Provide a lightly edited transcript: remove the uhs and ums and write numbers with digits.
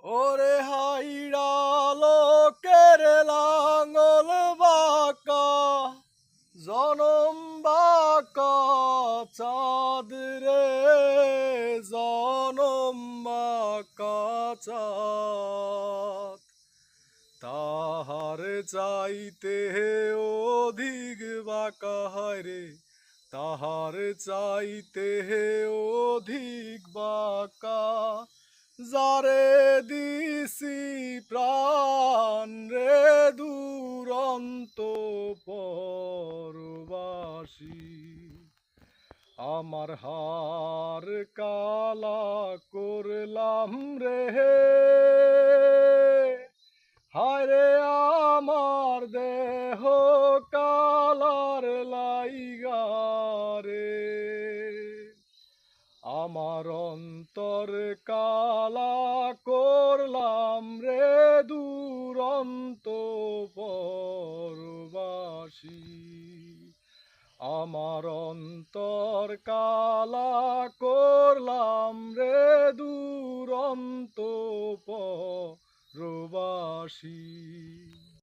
ওরে হাইড়া লোকের লাঙ্গল বাঁকা জনম বাঁকা চাঁদ রে জনম বাঁকা চাঁদ তাহার চাইতে অধিক বাঁকা হয় রে তাহার চাইতে অধিক বাঁকা যারে দিছি প্রাণ রে দুরন্ত পরবাসী আমার হার কালা করলাম রে হায় রে আমার দেহ কালার লাইগা রে আমার অন্তর কালা করলাম রে দুরন্ত পরবাসী আমার অন্তর কালা করলাম রে দুরন্ত পরবাসী।